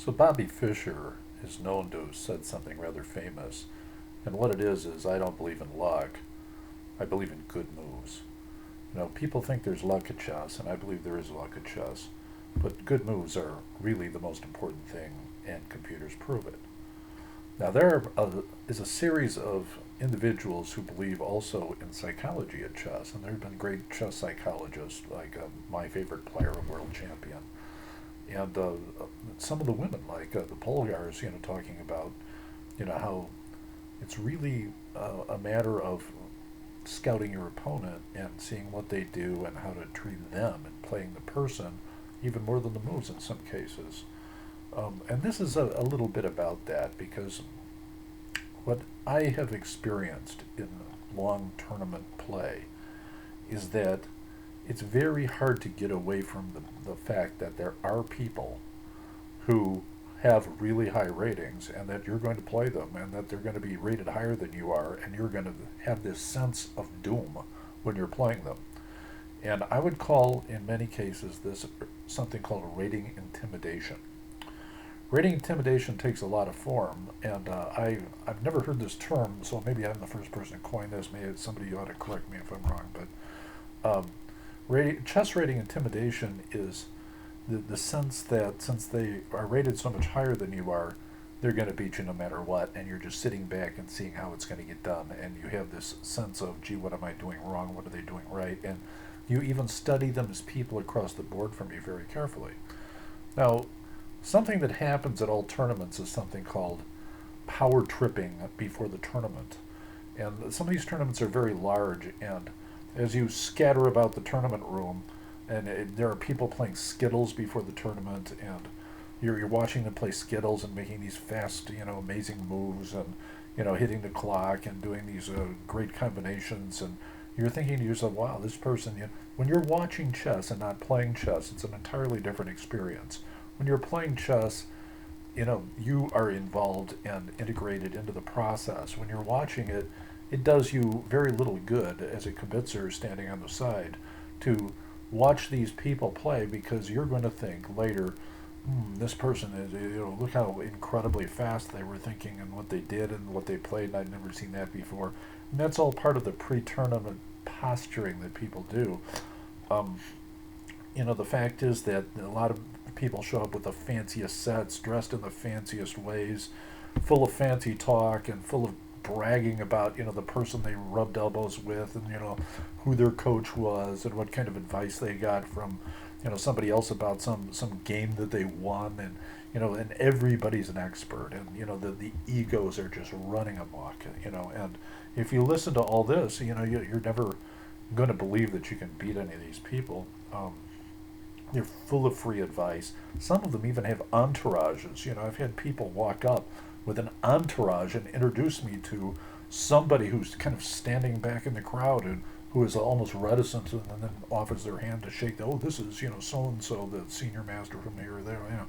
So Bobby Fischer is known to have said something rather famous, and what it is I don't believe in luck. I believe in good moves. People think there's luck at chess, and I believe there is luck at chess, but good moves are really the most important thing, and computers prove it. Now is a series of individuals who believe also in psychology at chess, and there have been great chess psychologists like my favorite player, a world champion, and some of the women like the Polgars, talking about how it's really a matter of scouting your opponent and seeing what they do and how to treat them and playing the person even more than the moves in some cases. And this is a little bit about that because what I have experienced in long tournament play is that it's very hard to get away from the fact that there are people who have really high ratings and that you're going to play them and that they're going to be rated higher than you are and you're going to have this sense of doom when you're playing them. And I would call, in many cases, this something called rating intimidation. Rating intimidation takes a lot of form, and I've never heard this term, so maybe I'm the first person to coin this. Maybe somebody ought to correct me if I'm wrong, but chess rating intimidation is the sense that since they are rated so much higher than you are, they're going to beat you no matter what, and you're just sitting back and seeing how it's going to get done, and you have this sense of, gee, what am I doing wrong? What are they doing right? And you even study them as people across the board from you very carefully. Now, something that happens at all tournaments is something called power tripping before the tournament. And some of these tournaments are very large, and as you scatter about the tournament room, and there are people playing Skittles before the tournament, and you're watching them play Skittles and making these fast, amazing moves, and hitting the clock and doing these great combinations, and you're thinking to yourself, wow, this person. When you're watching chess and not playing chess, it's an entirely different experience. When you're playing chess, you are involved and integrated into the process. When you're watching it, it does you very little good as a kibitzer standing on the side to watch these people play because you're going to think later, this person is, look how incredibly fast they were thinking and what they did and what they played, and I'd never seen that before. And that's all part of the pre-tournament posturing that people do. The fact is that a lot of people show up with the fanciest sets, dressed in the fanciest ways, full of fancy talk and full of bragging about the person they rubbed elbows with and who their coach was and what kind of advice they got from somebody else about some game that they won, and and everybody's an expert, and the egos are just running amok, and if you listen to all this, you're never going to believe that you can beat any of these people. They're full of free advice. Some of them even have entourages. I've had people walk up with an entourage and introduce me to somebody who's kind of standing back in the crowd and who is almost reticent and then offers their hand to shake. This is so and so, the senior master from here or there.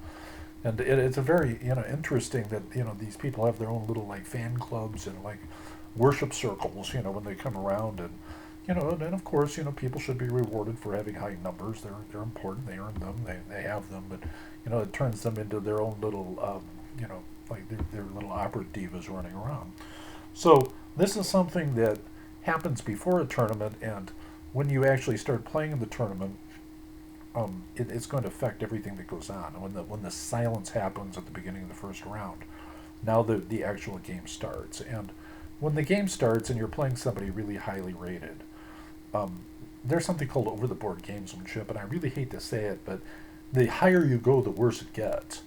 And it's a very interesting that these people have their own little like fan clubs and like worship circles. When they come around, and and of course, people should be rewarded for having high numbers. They're important. They earn them. They have them. But it turns them into their own little like their little opera divas running around. So this is something that happens before a tournament, and when you actually start playing in the tournament, it's going to affect everything that goes on. And when the silence happens at the beginning of the first round, now the actual game starts. And when the game starts and you're playing somebody really highly rated, there's something called over-the-board gamesmanship, and I really hate to say it, but the higher you go, the worse it gets.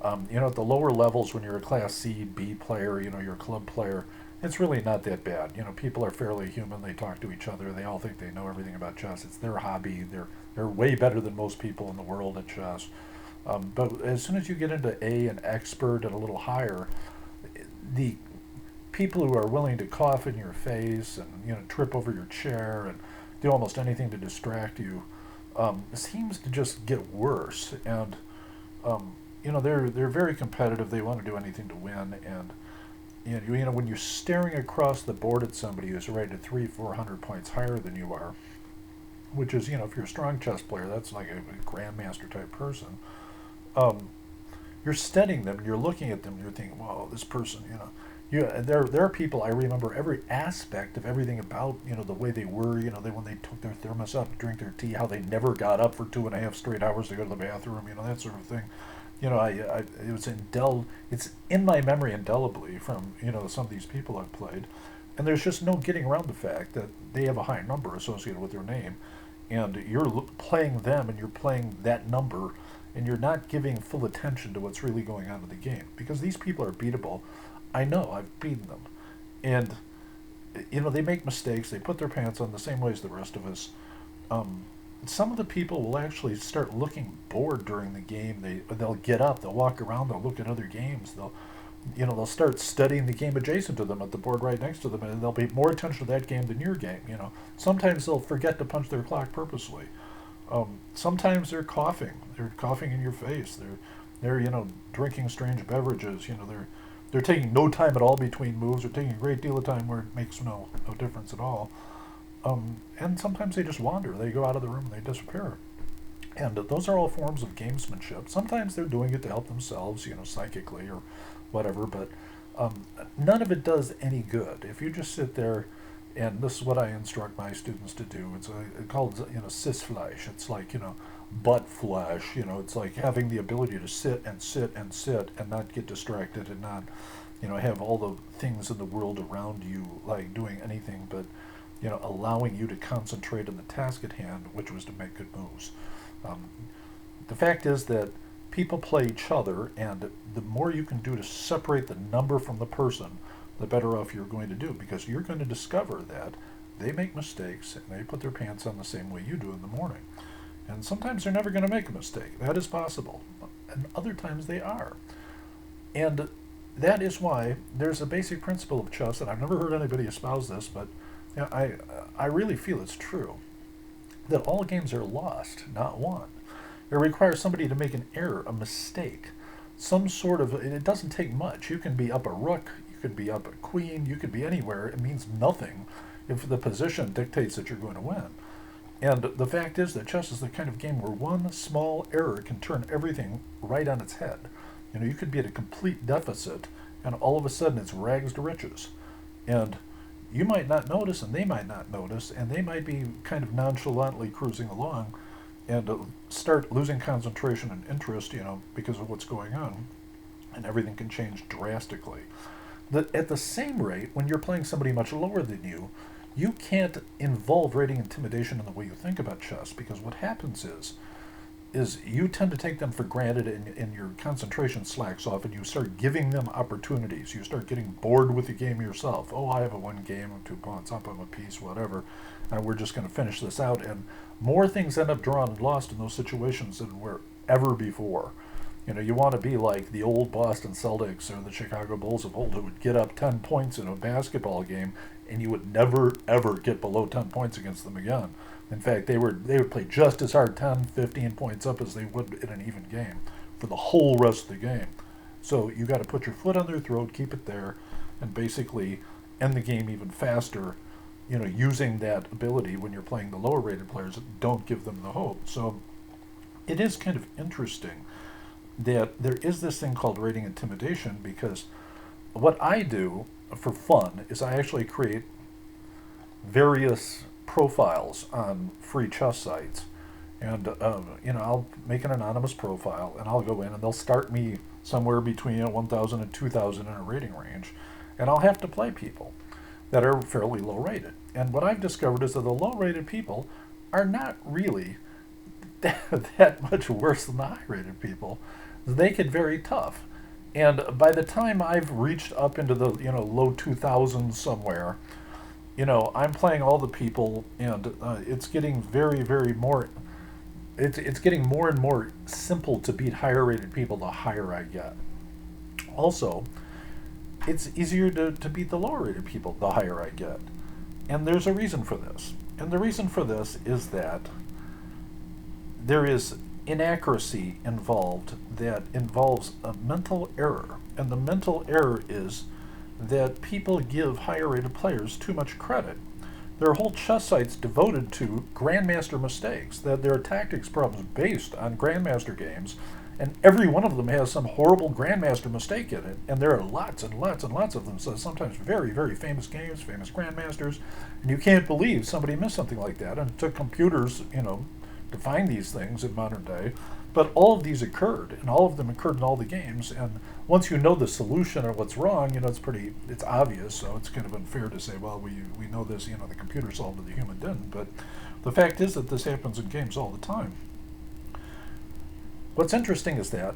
At the lower levels, when you're a Class C, B player, you're a club player, it's really not that bad. People are fairly human. They talk to each other. They all think they know everything about chess. It's their hobby. They're way better than most people in the world at chess. But as soon as you get into A and expert and a little higher, the people who are willing to cough in your face and trip over your chair and do almost anything to distract you seems to just get worse. And they're very competitive. They want to do anything to win. And when you're staring across the board at somebody who's rated 300-400 points higher than you are, which is, if you're a strong chess player, that's like a grandmaster type person. you're studying them, you're looking at them, and you're thinking, "Wow, this person, there are people I remember every aspect of everything about, the way they were, when they took their thermos up to drink their tea, how they never got up for 2.5 straight hours to go to the bathroom, that sort of thing. It's in my memory indelibly from, some of these people I've played. And there's just no getting around the fact that they have a high number associated with their name. And you're playing them and you're playing that number and you're not giving full attention to what's really going on in the game. Because these people are beatable. I know, I've beaten them. And, they make mistakes. They put their pants on the same way as the rest of us. Some of the people will actually start looking bored during the game. They'll get up, they'll walk around, they'll look at other games. They'll start studying the game adjacent to them at the board right next to them, and they'll pay more attention to that game than your game. Sometimes they'll forget to punch their clock purposely. Sometimes they're coughing. They're coughing in your face. They're drinking strange beverages. They're taking no time at all between moves. They're taking a great deal of time where it makes no difference at all. And sometimes they just wander. They go out of the room and they disappear. And those are all forms of gamesmanship. Sometimes they're doing it to help themselves, psychically or whatever, but none of it does any good. If you just sit there, and this is what I instruct my students to do, it's called, Sitzfleisch. It's like, butt flesh. It's like having the ability to sit and sit and sit and not get distracted and not, have all the things in the world around you, like doing anything but, allowing you to concentrate on the task at hand, which was to make good moves. The fact is that people play each other, and the more you can do to separate the number from the person, the better off you're going to do, because you're going to discover that they make mistakes and they put their pants on the same way you do in the morning. And sometimes they're never going to make a mistake. That is possible. And other times they are. And that is why there's a basic principle of chess, and I've never heard anybody espouse this, but I really feel it's true, that all games are lost, not won. It requires somebody to make an error, a mistake, some sort of, it doesn't take much. You can be up a rook, you could be up a queen, you could be anywhere. It means nothing if the position dictates that you're going to win. And the fact is that chess is the kind of game where one small error can turn everything right on its head. You could be at a complete deficit, and all of a sudden it's rags to riches. And you might not notice, and they might not notice, and they might be kind of nonchalantly cruising along and start losing concentration and interest, because of what's going on, and everything can change drastically. At the same rate, when you're playing somebody much lower than you, you can't involve rating intimidation in the way you think about chess, because what happens is you tend to take them for granted, and your concentration slacks off, and you start giving them opportunities. You start getting bored with the game yourself. Oh, I have a one game, I'm 2 pawns up, I'm a piece, whatever, and we're just going to finish this out. And more things end up drawn and lost in those situations than were ever before. You want to be like the old Boston Celtics or the Chicago Bulls of old, who would get up 10 points in a basketball game, and you would never, ever get below 10 points against them again. In fact, they would play just as hard, 10, 15 points up, as they would in an even game for the whole rest of the game. So you got to put your foot on their throat, keep it there, and basically end the game even faster, using that ability when you're playing the lower rated players. Don't give them the hope. So it is kind of interesting that there is this thing called rating intimidation, because what I do for fun is I actually create various profiles on free chess sites, and I'll make an anonymous profile, and I'll go in, and they'll start me somewhere between 1,000 and 2,000 in a rating range, and I'll have to play people that are fairly low rated. And what I've discovered is that the low rated people are not really that much worse than the high rated people. They get very tough, and by the time I've reached up into the low 2,000s somewhere, I'm playing all the people, and it's getting very, very more. It's getting more and more simple to beat higher rated people the higher I get. Also, it's easier to beat the lower rated people the higher I get, and there's a reason for this. And the reason for this is that there is inaccuracy involved that involves a mental error, and the mental error is that people give higher rated players too much credit. There are whole chess sites devoted to grandmaster mistakes, that there are tactics problems based on grandmaster games, And every one of them has some horrible grandmaster mistake in it. And there are lots and lots and lots of them. So sometimes very, very famous games, famous grandmasters. And you can't believe somebody missed something like that. And it took computers, to find these things in modern day. But all of these occurred, and all of them occurred in all the games. And once you know the solution or what's wrong, it's obvious. So it's kind of unfair to say, well, we know this, the computer solved it, the human didn't. But the fact is that this happens in games all the time. What's interesting is that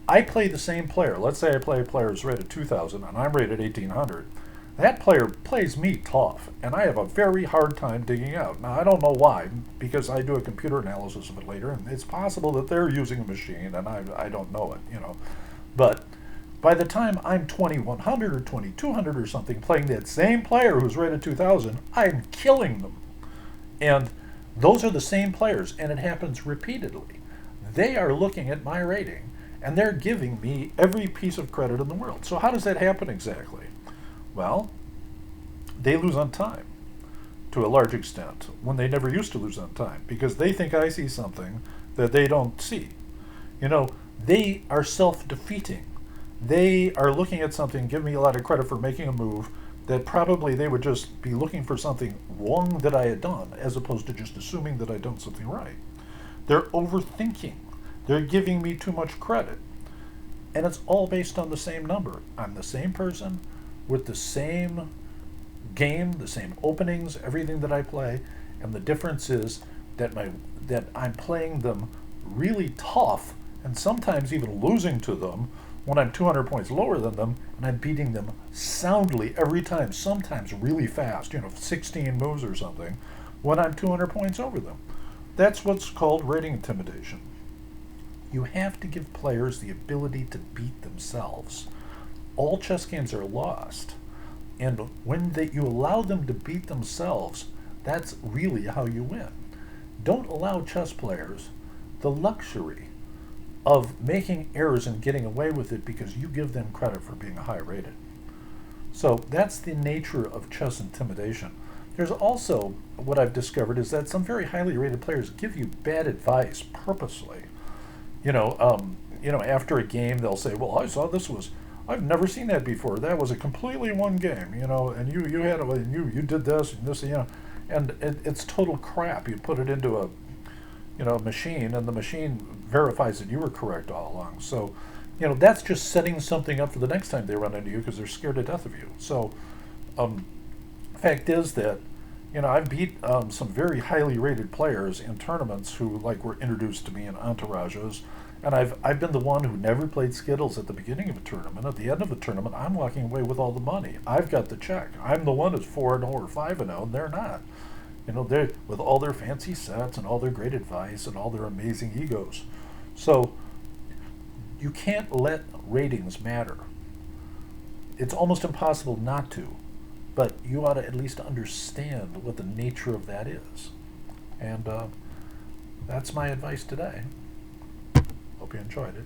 I play the same player. Let's say I play a player who's rated 2,000 and I'm rated 1,800. That player plays me tough, and I have a very hard time digging out. Now, I don't know why, because I do a computer analysis of it later, and it's possible that they're using a machine, and I don't know it, But by the time I'm 2,100 or 2,200 or something, playing that same player who's rated 2,000, I'm killing them. And those are the same players, and it happens repeatedly. They are looking at my rating, and they're giving me every piece of credit in the world. So how does that happen exactly? Well, they lose on time to a large extent when they never used to lose on time, because they think I see something that they don't see. They are self-defeating. They are looking at something, give me a lot of credit for making a move that probably they would just be looking for something wrong that I had done, as opposed to just assuming that I'd done something right. They're overthinking. They're giving me too much credit. And it's all based on the same number. I'm the same person with the same game, the same openings, everything that I play. And the difference is that I'm playing them really tough, and sometimes even losing to them when I'm 200 points lower than them, and I'm beating them soundly every time, sometimes really fast, 16 moves or something, when I'm 200 points over them. That's what's called rating intimidation. You have to give players the ability to beat themselves. All chess games are lost. And when you allow them to beat themselves, that's really how you win. Don't allow chess players the luxury of making errors and getting away with it because you give them credit for being high rated. So that's the nature of chess intimidation. There's also, what I've discovered is that some very highly rated players give you bad advice purposely. After a game, they'll say, well, I've never seen that before. That was a completely one game, and you did this and this, and it's total crap. You put it into a machine, and the machine verifies that you were correct all along. So, that's just setting something up for the next time they run into you because they're scared to death of you. So, fact is that, I've beat some very highly rated players in tournaments who were introduced to me in entourages, and I've been the one who never played Skittles at the beginning of a tournament. At the end of a tournament, I'm walking away with all the money. I've got the check. I'm the one who's 4-0 or 5-0, and they're not. They're with all their fancy sets and all their great advice and all their amazing egos. So you can't let ratings matter. It's almost impossible not to. But you ought to at least understand what the nature of that is. And that's my advice today. Hope you enjoyed it.